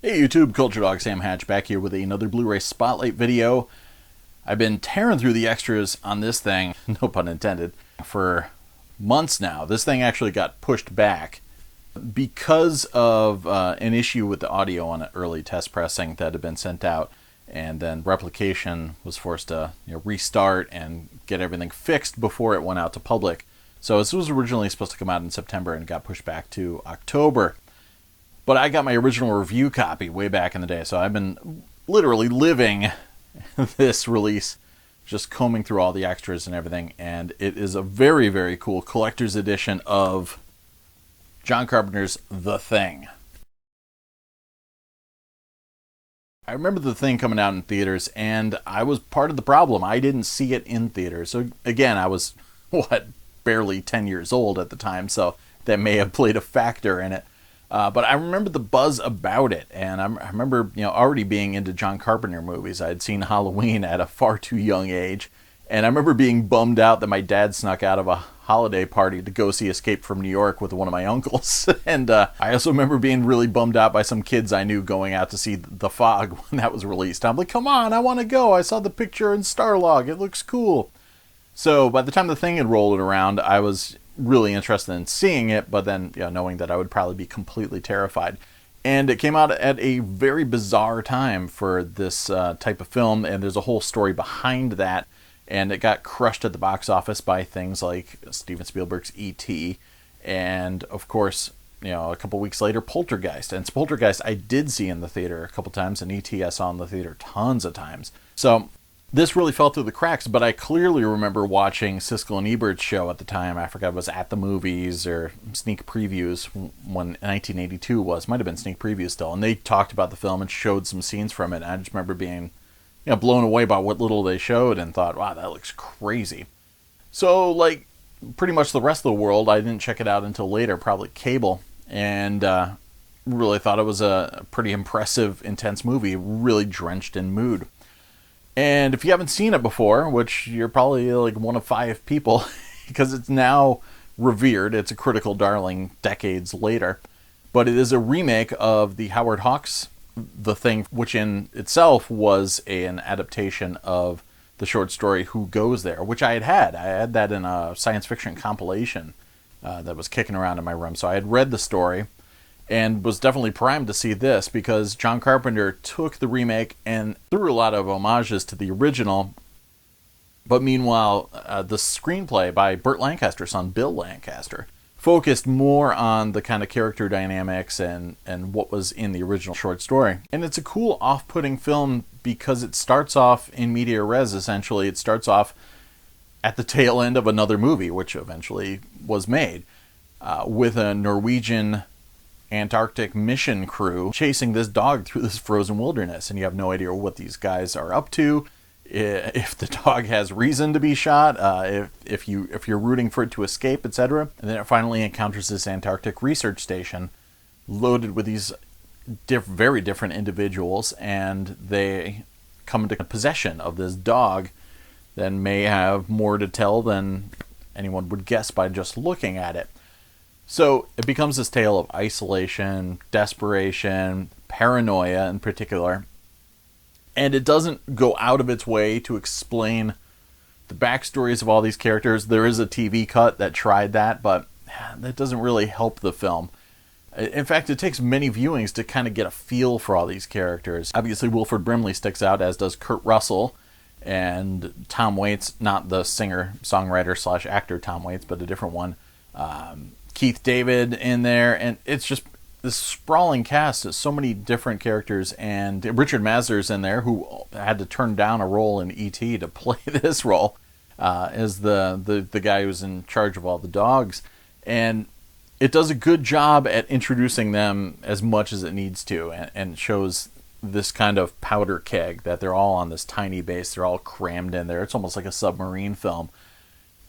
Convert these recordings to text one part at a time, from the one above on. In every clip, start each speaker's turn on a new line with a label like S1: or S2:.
S1: Hey YouTube, Culturedog Sam Hatch back here with another Blu-ray Spotlight video. I've been tearing through the extras on this thing, no pun intended, for months now. This thing actually got pushed back because of an issue with the audio on an early test pressing that had been sent out, and then replication was forced to restart and get everything fixed before it went out to public. So this was originally supposed to come out in September and got pushed back to October. But I got my original review copy way back in the day, so I've been literally living this release, just combing through all the extras and everything, and it is a very, very cool collector's edition of John Carpenter's The Thing. I remember The Thing coming out in theaters, and I was part of the problem. I didn't see it in theaters. So again, I was, barely 10 years old at the time, so that may have played a factor in it. But I remember the buzz about it, and I remember already being into John Carpenter movies. I had seen Halloween at a far too young age, and I remember being bummed out that my dad snuck out of a holiday party to go see Escape from New York with one of my uncles. And I also remember being really bummed out by some kids I knew going out to see The Fog when that was released. I'm like, come on, I want to go. I saw the picture in Starlog. It looks cool. So by the time The Thing had rolled around, I was really interested in seeing it, but then knowing that I would probably be completely terrified. And it came out at a very bizarre time for this type of film, and there's a whole story behind that, and it got crushed at the box office by things like Steven Spielberg's E.T. and of course a couple weeks later Poltergeist. And Poltergeist I did see in the theater a couple times, and E.T. I saw in the theater tons of times. So this really fell through the cracks, but I clearly remember watching Siskel and Ebert's show at the time. I forgot if it was At the Movies or sneak previews when 1982 was. Might have been sneak previews still. And they talked about the film and showed some scenes from it. And I just remember being blown away by what little they showed and thought, wow, that looks crazy. So, like pretty much the rest of the world, I didn't check it out until later, probably cable. And really thought it was a pretty impressive, intense movie, really drenched in mood. And if you haven't seen it before, which you're probably like one of 5 people, because it's now revered, it's a critical darling decades later, but it is a remake of the Howard Hawks' The Thing, which in itself was an adaptation of the short story Who Goes There, which I had. I had that in a science fiction compilation that was kicking around in my room. So I had read the story and was definitely primed to see this, because John Carpenter took the remake and threw a lot of homages to the original. But meanwhile, the screenplay by Burt Lancaster's son, Bill Lancaster, focused more on the kind of character dynamics and what was in the original short story. And it's a cool off-putting film because it starts off in media res, essentially. It starts off at the tail end of another movie, which eventually was made, with a Norwegian Antarctic mission crew chasing this dog through this frozen wilderness, and you have no idea what these guys are up to, if the dog has reason to be shot, if you're rooting for it to escape, etc. And then it finally encounters this Antarctic research station loaded with these very different individuals, and they come into possession of this dog that may have more to tell than anyone would guess by just looking at it. So it becomes this tale of isolation, desperation, paranoia in particular. And it doesn't go out of its way to explain the backstories of all these characters. There is a TV cut that tried that, but that doesn't really help the film. In fact, it takes many viewings to kind of get a feel for all these characters. Obviously, Wilford Brimley sticks out, as does Kurt Russell and Tom Waits, not the singer-songwriter/actor Tom Waits, but a different one. Keith David in there, and it's just this sprawling cast of so many different characters, and Richard Masur's in there, who had to turn down a role in E.T. to play this role as the guy who's in charge of all the dogs. And it does a good job at introducing them as much as it needs to, and shows this kind of powder keg that they're all on this tiny base, they're all crammed in there. It's almost like a submarine film.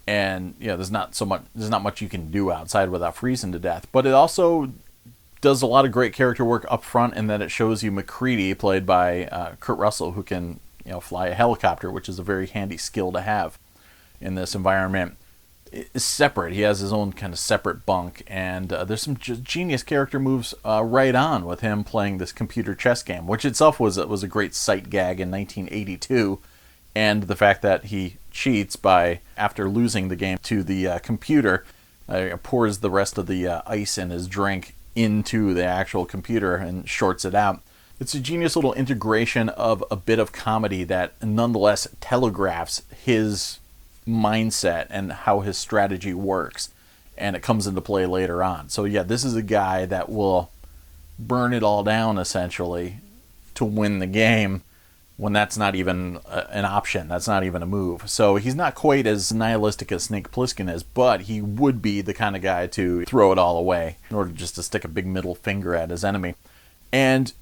S1: And there's not much you can do outside without freezing to death. But it also does a lot of great character work up front, in that it shows you MacReady, played by Kurt Russell, who can fly a helicopter, which is a very handy skill to have in this environment. is separate. He has his own kind of separate bunk, and there's some genius character moves right on with him playing this computer chess game, which itself was a great sight gag in 1982, and the fact that he cheats by, after losing the game to the computer, pours the rest of the ice in his drink into the actual computer and shorts it out. It's a genius little integration of a bit of comedy that nonetheless telegraphs his mindset and how his strategy works, and it comes into play later on. So yeah, this is a guy that will burn it all down essentially to win the game when that's not even an option, that's not even a move. So he's not quite as nihilistic as Snake Plissken is, but he would be the kind of guy to throw it all away in order just to stick a big middle finger at his enemy. And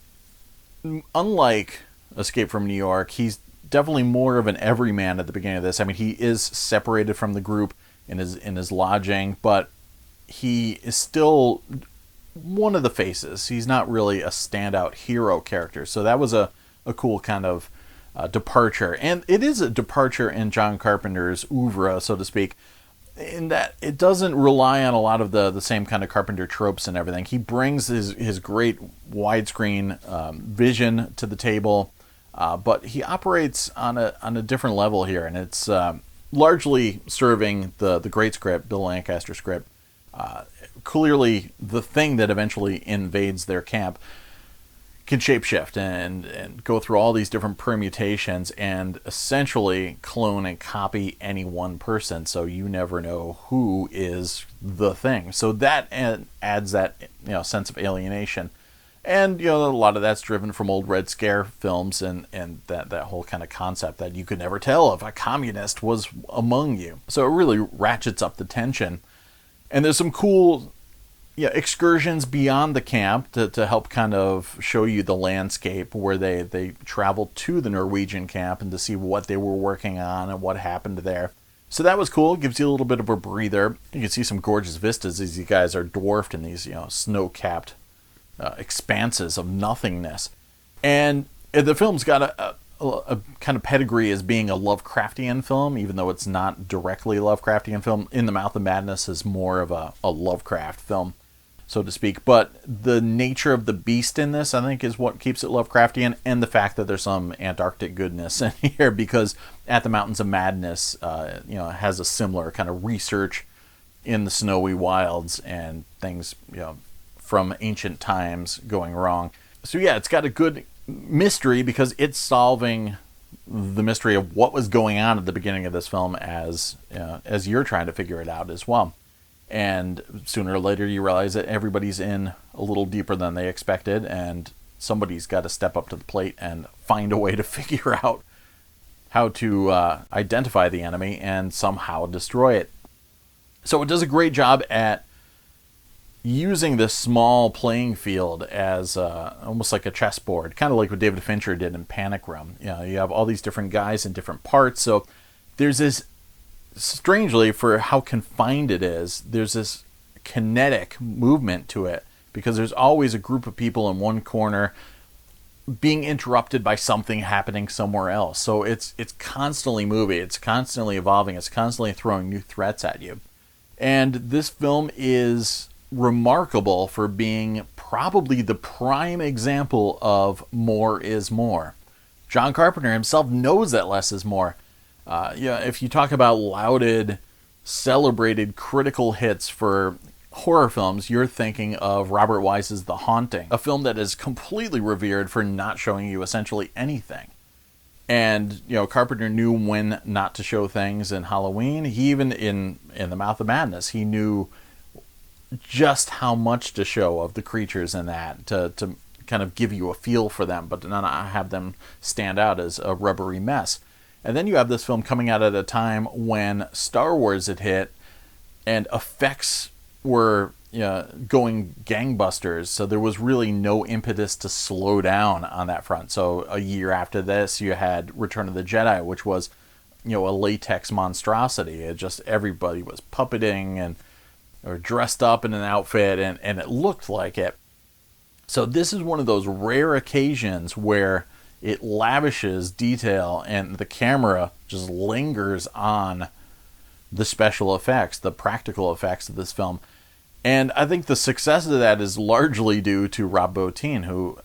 S1: unlike Escape from New York, he's definitely more of an everyman at the beginning of this. I mean, he is separated from the group in his lodging, but he is still one of the faces. He's not really a standout hero character. So that was a cool kind of departure. And it is a departure in John Carpenter's oeuvre, so to speak, in that it doesn't rely on a lot of the same kind of Carpenter tropes and everything. He brings his great widescreen vision to the table, but he operates on a different level here, and it's largely serving the great script, Bill Lancaster script, clearly the thing that eventually invades their camp, can shapeshift and go through all these different permutations and essentially clone and copy any one person, so you never know who is the thing. So that adds that sense of alienation. And a lot of that's driven from old Red Scare films and that whole kind of concept that you could never tell if a communist was among you. So it really ratchets up the tension. And there's some cool excursions beyond the camp to help kind of show you the landscape, where they travel to the Norwegian camp and to see what they were working on and what happened there. So that was cool. It gives you a little bit of a breather. You can see some gorgeous vistas as these guys are dwarfed in these snow-capped expanses of nothingness. And the film's got a kind of pedigree as being a Lovecraftian film, even though it's not directly a Lovecraftian film. In the Mouth of Madness is more of a Lovecraft film, so to speak. But the nature of the beast in this, I think, is what keeps it Lovecraftian, and the fact that there's some Antarctic goodness in here, because At the Mountains of Madness, has a similar kind of research in the snowy wilds and things, from ancient times going wrong. So yeah, it's got a good mystery because it's solving the mystery of what was going on at the beginning of this film as you're trying to figure it out as well. And sooner or later you realize that everybody's in a little deeper than they expected, and somebody's got to step up to the plate and find a way to figure out how to identify the enemy and somehow destroy it. So it does a great job at using this small playing field as almost like a chessboard, kind of like what David Fincher did in Panic Room. You have all these different guys in different parts, so there's this, strangely for how confined it is, there's this kinetic movement to it, because there's always a group of people in one corner being interrupted by something happening somewhere else. So it's constantly moving, it's constantly evolving, it's constantly throwing new threats at you. And this film is remarkable for being probably the prime example of more is more. John Carpenter himself knows that less is more. If you talk about lauded, celebrated critical hits for horror films, you're thinking of Robert Wise's The Haunting, a film that is completely revered for not showing you essentially anything. And Carpenter knew when not to show things in Halloween. He even in The Mouth of Madness, he knew just how much to show of the creatures in that to kind of give you a feel for them, but to not have them stand out as a rubbery mess. And then you have this film coming out at a time when Star Wars had hit and effects were going gangbusters, so there was really no impetus to slow down on that front. So a year after this, you had Return of the Jedi, which was a latex monstrosity. It just, everybody was puppeting and or dressed up in an outfit, and it looked like it. So this is one of those rare occasions where it lavishes detail and the camera just lingers on the special effects, the practical effects of this film. And I think the success of that is largely due to Rob Bottin, who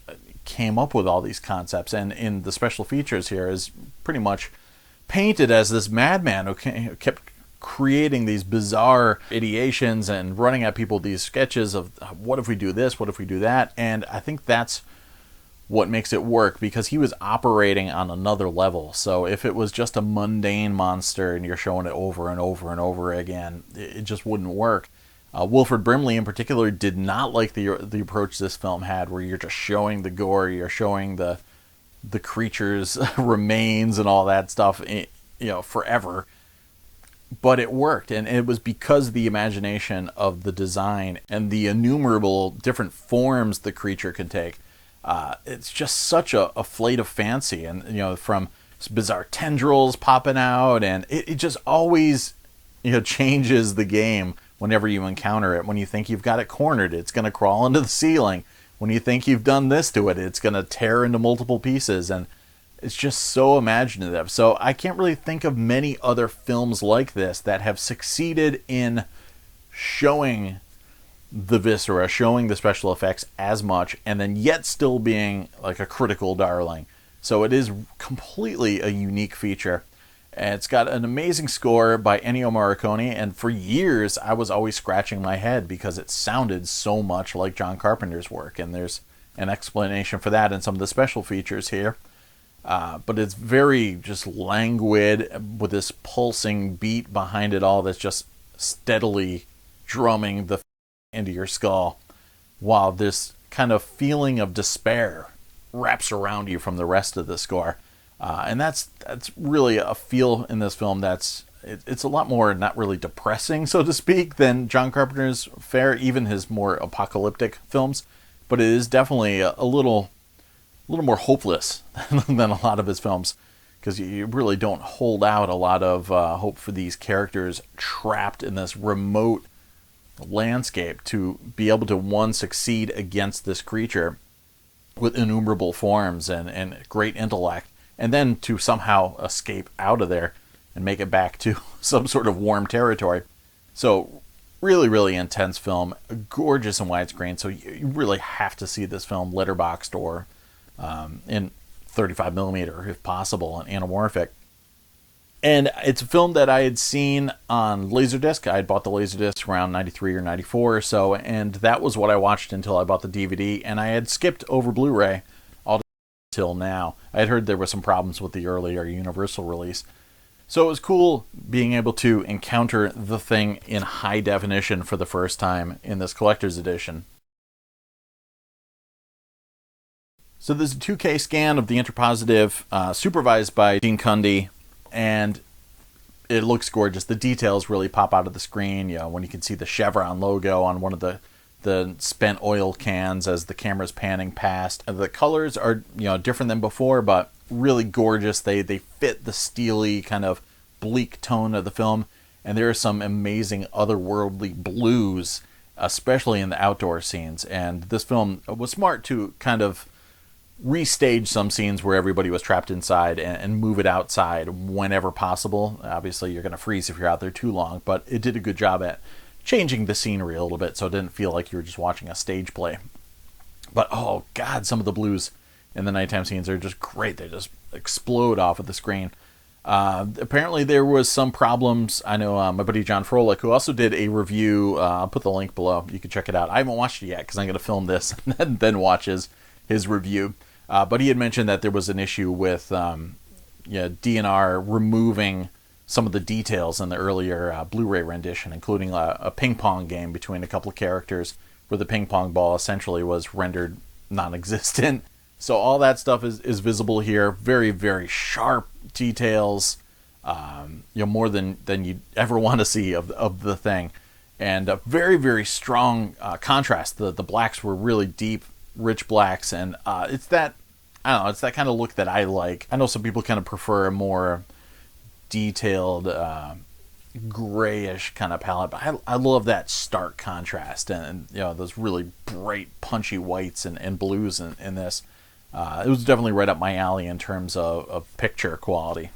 S1: came up with all these concepts, and in the special features here is pretty much painted as this madman who kept creating these bizarre ideations and running at people these sketches of what if we do this, what if we do that. And I think that's what makes it work, because he was operating on another level. So if it was just a mundane monster and you're showing it over and over and over again, it just wouldn't work. Wilford Brimley in particular did not like the approach this film had, where you're just showing the gore, you're showing the creature's remains and all that stuff, forever. But it worked, and it was because of the imagination of the design and the innumerable different forms the creature can take. It's just such a flight of fancy, and from bizarre tendrils popping out, and it just always changes the game whenever you encounter it. When you think you've got it cornered, it's going to crawl into the ceiling. When you think you've done this to it, it's going to tear into multiple pieces, and it's just so imaginative. So I can't really think of many other films like this that have succeeded in showing the viscera, showing the special effects as much, and then yet still being like a critical darling. So it is completely a unique feature. And it's got an amazing score by Ennio Morricone, and for years I was always scratching my head because it sounded so much like John Carpenter's work, and there's an explanation for that in some of the special features here. But it's very just languid, with this pulsing beat behind it all that's just steadily drumming the into your skull, while this kind of feeling of despair wraps around you from the rest of the score. And that's really a feel in this film it's a lot more not really depressing, so to speak, than John Carpenter's fare, even his more apocalyptic films. But it is definitely a little more hopeless than a lot of his films, because you really don't hold out a lot of hope for these characters trapped in this remote landscape to be able to succeed against this creature with innumerable forms and great intellect, and then to somehow escape out of there and make it back to some sort of warm territory. So really, really intense film, gorgeous in widescreen. So you really have to see this film letterboxed or in 35mm if possible, and anamorphic. And it's a film that I had seen on laserdisc. I had bought the laserdisc around 93 or 94 or so, and that was what I watched until I bought the DVD, and I had skipped over Blu-ray all till now. I had heard there were some problems with the earlier Universal release. So it was cool being able to encounter the thing in high definition for the first time in this collector's edition. So there's a 2K scan of the interpositive supervised by Dean Cundy, and it looks gorgeous. The details really pop out of the screen, when you can see the Chevron logo on one of the spent oil cans as the camera's panning past. And the colors are different than before, but really gorgeous. They fit the steely kind of bleak tone of the film, and there are some amazing otherworldly blues, especially in the outdoor scenes. And this film was smart to kind of restage some scenes where everybody was trapped inside and move it outside whenever possible. Obviously you're going to freeze if you're out there too long, but it did a good job at changing the scenery a little bit so it didn't feel like you were just watching a stage play. But oh god, some of the blues in the nighttime scenes are just great. They just explode off of the screen. Apparently there was some problems. I know my buddy John Froelich, who also did a review, I'll put the link below, you can check it out. I haven't watched it yet because I'm going to film this and then watch his review. But he had mentioned that there was an issue with DNR removing some of the details in the earlier Blu-ray rendition, including a ping pong game between a couple of characters where the ping pong ball essentially was rendered non-existent. So all that stuff is visible here. Very, very sharp details, more than you'd ever want to see of the thing. And a very, very strong contrast. The blacks were really deep, rich blacks, and it's that kind of look that I like. I know some people kind of prefer a more detailed, grayish kind of palette, but I love that stark contrast and those really bright, punchy whites and blues in this. It was definitely right up my alley in terms of picture quality.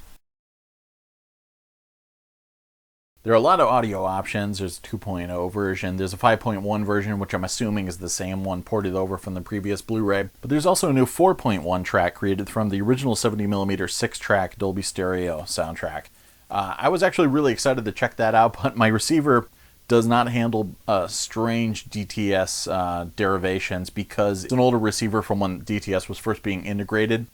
S1: There are a lot of audio options. There's a 2.0 version. There's a 5.1 version, which I'm assuming is the same one ported over from the previous Blu-ray. But there's also a new 4.1 track created from the original 70mm 6-track Dolby Stereo soundtrack. I was actually really excited to check that out, but my receiver does not handle strange DTS derivations because it's an older receiver from when DTS was first being integrated.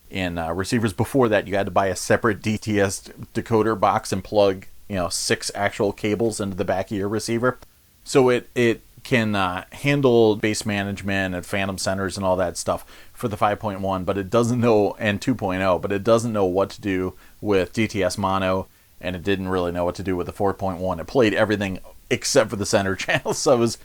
S1: In receivers before that, you had to buy a separate DTS decoder box and plug 6 actual cables into the back of your receiver. So it can handle bass management and phantom centers and all that stuff for the 5.1, but it doesn't know, and 2.0, but it doesn't know what to do with DTS mono, and it didn't really know what to do with the 4.1. It played everything except for the center channel, so it was...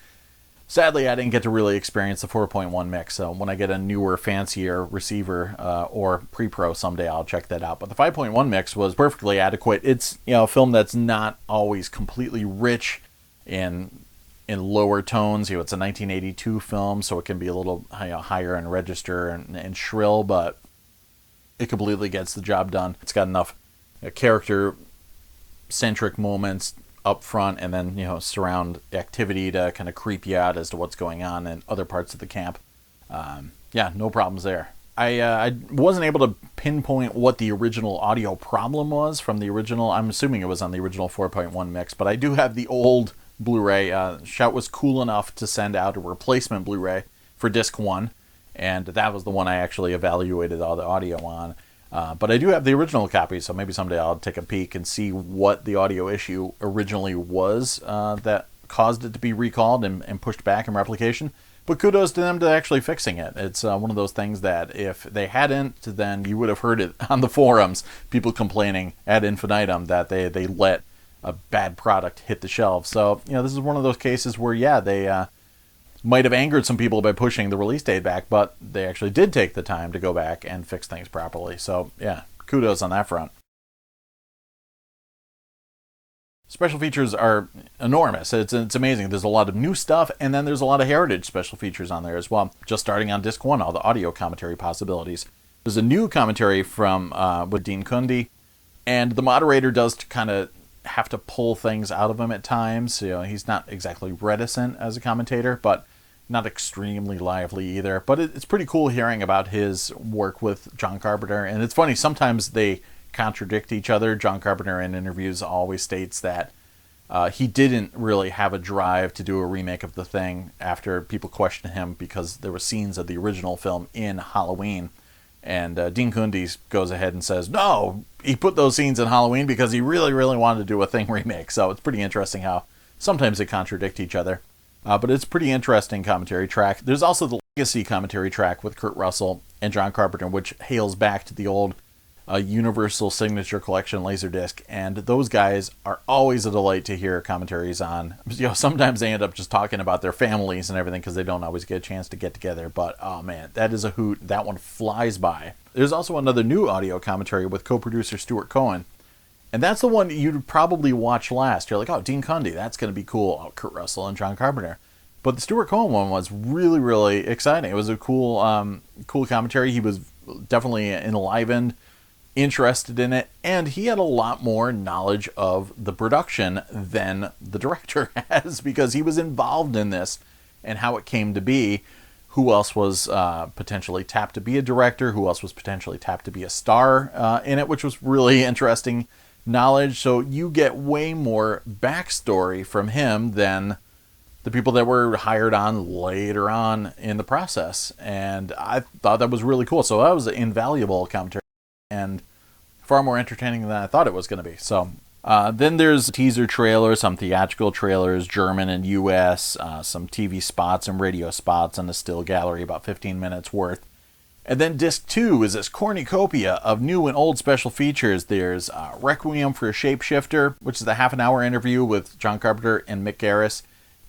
S1: Sadly, I didn't get to really experience the 4.1 mix, so when I get a newer, fancier receiver or pre-pro someday, I'll check that out. But the 5.1 mix was perfectly adequate. It's a film that's not always completely rich in lower tones. It's a 1982 film, so it can be a little higher in register and shrill, but it completely gets the job done. It's got enough character-centric moments up front, and then surround activity to kind of creep you out as to what's going on in other parts of the camp. No problems there. I wasn't able to pinpoint what the original audio problem was from the original. I'm assuming it was on the original 4.1 mix, but I do have the old Blu-ray. Shout was cool enough to send out a replacement Blu-ray for disc 1, and that was the one I actually evaluated all the audio on. But I do have the original copy, so maybe someday I'll take a peek and see what the audio issue originally was that caused it to be recalled and pushed back in replication. But kudos to them to actually fixing it. It's one of those things that if they hadn't, then you would have heard it on the forums, people complaining ad infinitum that they let a bad product hit the shelves. So, this is one of those cases where, they... might have angered some people by pushing the release date back, but they actually did take the time to go back and fix things properly. So, kudos on that front. Special features are enormous. It's amazing. There's a lot of new stuff, and then there's a lot of heritage special features on there as well. Just starting on disc 1, all the audio commentary possibilities. There's a new commentary from with Dean Cundey, and the moderator does kind of have to pull things out of him at times. He's not exactly reticent as a commentator, but not extremely lively either. But it's pretty cool hearing about his work with John Carpenter. And it's funny, sometimes they contradict each other. John Carpenter in interviews always states that he didn't really have a drive to do a remake of The Thing after people questioned him because there were scenes of the original film in Halloween. And Dean Cundey goes ahead and says, no, he put those scenes in Halloween because he really, really wanted to do a Thing remake. So it's pretty interesting how sometimes they contradict each other. But it's a pretty interesting commentary track. There's also the Legacy commentary track with Kurt Russell and John Carpenter, which hails back to the old Universal Signature Collection Laserdisc. And those guys are always a delight to hear commentaries on. Sometimes they end up just talking about their families and everything because they don't always get a chance to get together. But, oh man, that is a hoot. That one flies by. There's also another new audio commentary with co-producer Stuart Cohen. And that's the one you'd probably watch last. You're like, oh, Dean Cundey, that's going to be cool. Oh, Kurt Russell and John Carpenter. But the Stuart Cohen one was really, really exciting. It was a cool commentary. He was definitely enlivened, interested in it, and he had a lot more knowledge of the production than the director has because he was involved in this and how it came to be. Who else was potentially tapped to be a director? Who else was potentially tapped to be a star in it, which was really interesting knowledge. So you get way more backstory from him than the people that were hired on later on in the process. And I thought that was really cool. So that was an invaluable commentary and far more entertaining than I thought it was going to be. So then there's teaser trailers, some theatrical trailers, German and US, some TV spots and radio spots, and a still gallery about 15 minutes worth. And then disc 2 is this cornucopia of new and old special features. There's Requiem for a Shapeshifter, which is the half-an-hour interview with John Carpenter and Mick Garris.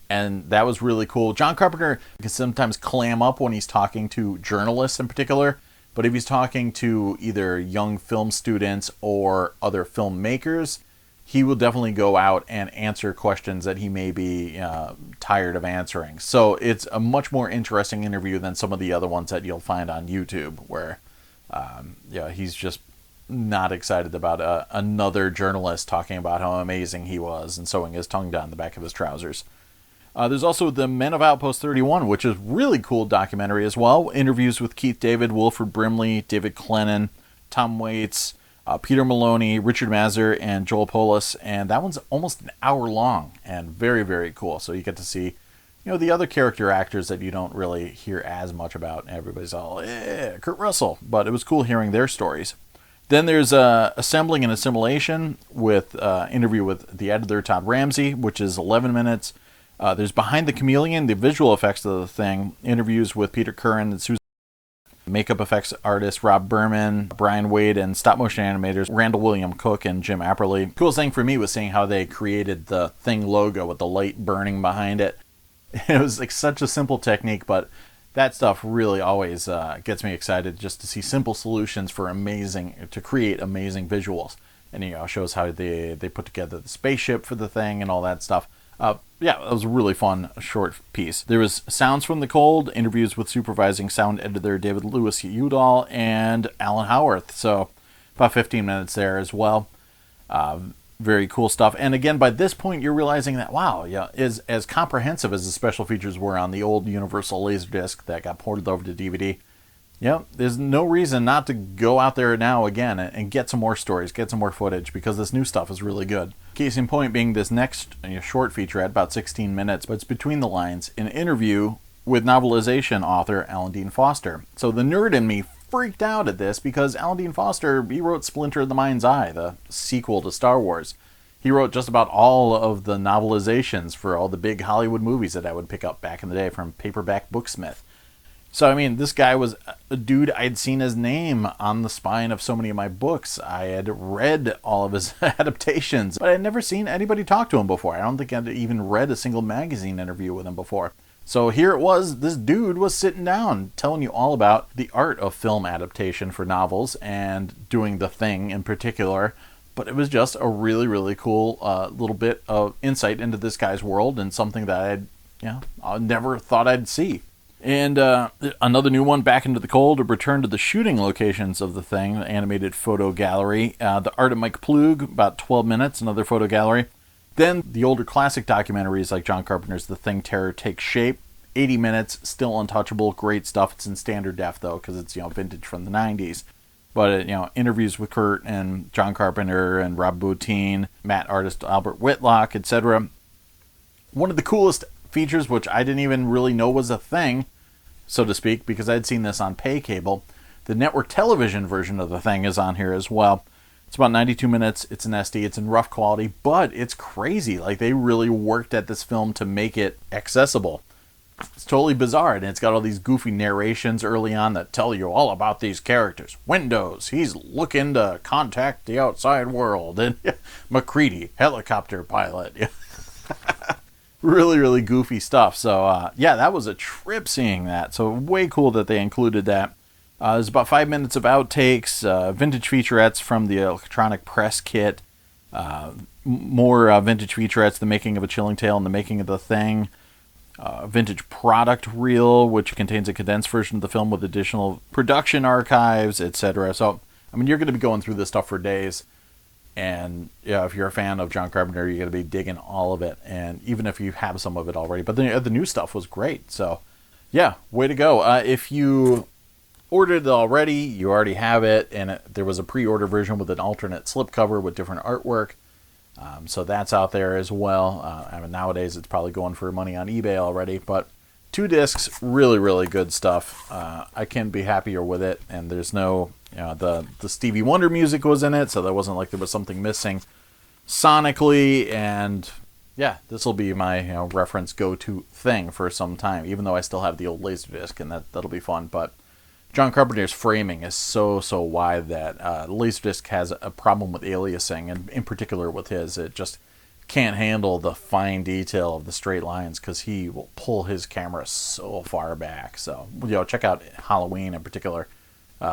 S1: And that was really cool. John Carpenter can sometimes clam up when he's talking to journalists in particular. But if he's talking to either young film students or other filmmakers, he will definitely go out and answer questions that he may be tired of answering. So it's a much more interesting interview than some of the other ones that you'll find on YouTube, where he's just not excited about another journalist talking about how amazing he was and sewing his tongue down the back of his trousers. There's also The Men of Outpost 31, which is a really cool documentary as well. Interviews with Keith David, Wilford Brimley, David Clennon, Tom Waits, Peter Maloney, Richard Mazur, and Joel Polis. And that one's almost an hour long and very, very cool. So you get to see, the other character actors that you don't really hear as much about. Everybody's all, Kurt Russell. But it was cool hearing their stories. Then there's Assembling and Assimilation with interview with the editor, Todd Ramsey, which is 11 minutes. There's Behind the Chameleon, the visual effects of the thing, interviews with Peter Curran and Susan, makeup effects artist Rob Berman, Brian Wade, and stop motion animators Randall William Cook and Jim Apperly. Coolest thing for me was seeing how they created the Thing logo with the light burning behind it. It was like such a simple technique, but that stuff really always gets me excited just to see simple solutions to create amazing visuals. And shows how they put together the spaceship for the Thing and all that stuff. It was a really fun short piece. There was Sounds from the Cold, interviews with supervising sound editor David Lewis Udall and Alan Howarth. So about 15 minutes there as well. Very cool stuff. And again, by this point, you're realizing that, wow, as comprehensive as the special features were on the old Universal Laserdisc that got ported over to DVD, there's no reason not to go out there now again and get some more stories, get some more footage, because this new stuff is really good. Case in point being this next short feature at about 16 minutes, but it's between the lines, an interview with novelization author Alan Dean Foster. So the nerd in me freaked out at this because Alan Dean Foster, he wrote Splinter of the Mind's Eye, the sequel to Star Wars. He wrote just about all of the novelizations for all the big Hollywood movies that I would pick up back in the day from Paperback Booksmith. So, this guy was a dude I'd seen his name on the spine of so many of my books. I had read all of his adaptations, but I'd never seen anybody talk to him before. I don't think I'd even read a single magazine interview with him before. So here it was, this dude was sitting down telling you all about the art of film adaptation for novels and doing The Thing in particular. But it was just a really, really cool little bit of insight into this guy's world and something that I never thought I'd see. And another new one, Back into the Cold, a return to the shooting locations of The Thing, the animated photo gallery. The art of Mike Plug, about 12 minutes, another photo gallery. Then the older classic documentaries like John Carpenter's The Thing Terror Takes Shape, 80 minutes, still untouchable, great stuff. It's in standard def though, because it's vintage from the 90s. But interviews with Kurt and John Carpenter and Rob Bottin, matte artist Albert Whitlock, etc. One of the coolest features, which I didn't even really know was a thing, so to speak, because I'd seen this on pay cable. The network television version of The Thing is on here as well. It's about 92 minutes. It's an SD. It's in rough quality, but it's crazy. Like, they really worked at this film to make it accessible. It's totally bizarre, and it's got all these goofy narrations early on that tell you all about these characters. Windows, he's looking to contact the outside world. And MacReady, helicopter pilot. Really, really goofy stuff. So, that was a trip seeing that. So, way cool that they included that. There's about 5 minutes of outtakes, vintage featurettes from the electronic press kit, more vintage featurettes, The Making of a Chilling Tale and The Making of the Thing, vintage product reel, which contains a condensed version of the film with additional production archives, etc. So, you're going to be going through this stuff for days. And if you're a fan of John Carpenter, you're going to be digging all of it. And even if you have some of it already. But the new stuff was great. So, way to go. If you ordered it already, you already have it. And there was a pre-order version with an alternate slipcover with different artwork. So that's out there as well. Nowadays, it's probably going for money on eBay already. But 2 discs, really, really good stuff. I can't be happier with it. And there's no... the Stevie Wonder music was in it, so there wasn't like there was something missing sonically, and this will be my reference go-to thing for some time, even though I still have the old Laserdisc, and that'll be fun. But John Carpenter's framing is so wide that Laserdisc has a problem with aliasing, and in particular with his, it just can't handle the fine detail of the straight lines because he will pull his camera so far back. So check out Halloween in particular.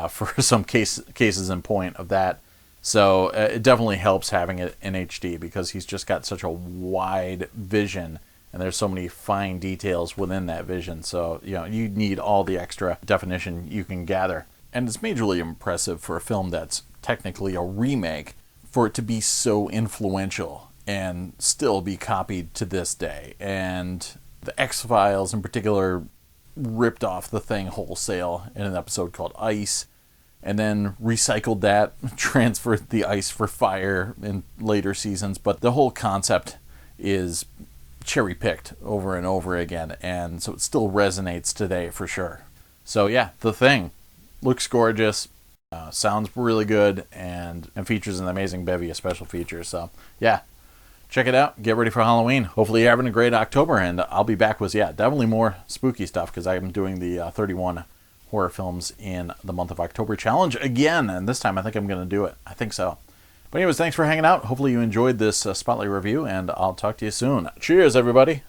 S1: For some cases in point of that. So it definitely helps having it in HD because he's just got such a wide vision and there's so many fine details within that vision. So, you need all the extra definition you can gather. And it's majorly impressive for a film that's technically a remake, for it to be so influential and still be copied to this day. And the X-Files in particular ripped off the thing wholesale in an episode called Ice, and then recycled that, transferred the ice for fire in later seasons. But the whole concept is cherry-picked over and over again, and so it still resonates today for sure. So yeah, The Thing looks gorgeous, sounds really good, and features an amazing bevy of special features. So yeah, check it out. Get ready for Halloween. Hopefully you're having a great October, and I'll be back with, definitely more spooky stuff, because I'm doing the 31 horror films in the month of October challenge again, and this time I think I'm going to do it. I think so. But anyways, thanks for hanging out. Hopefully you enjoyed this Spotlight review, and I'll talk to you soon. Cheers, everybody.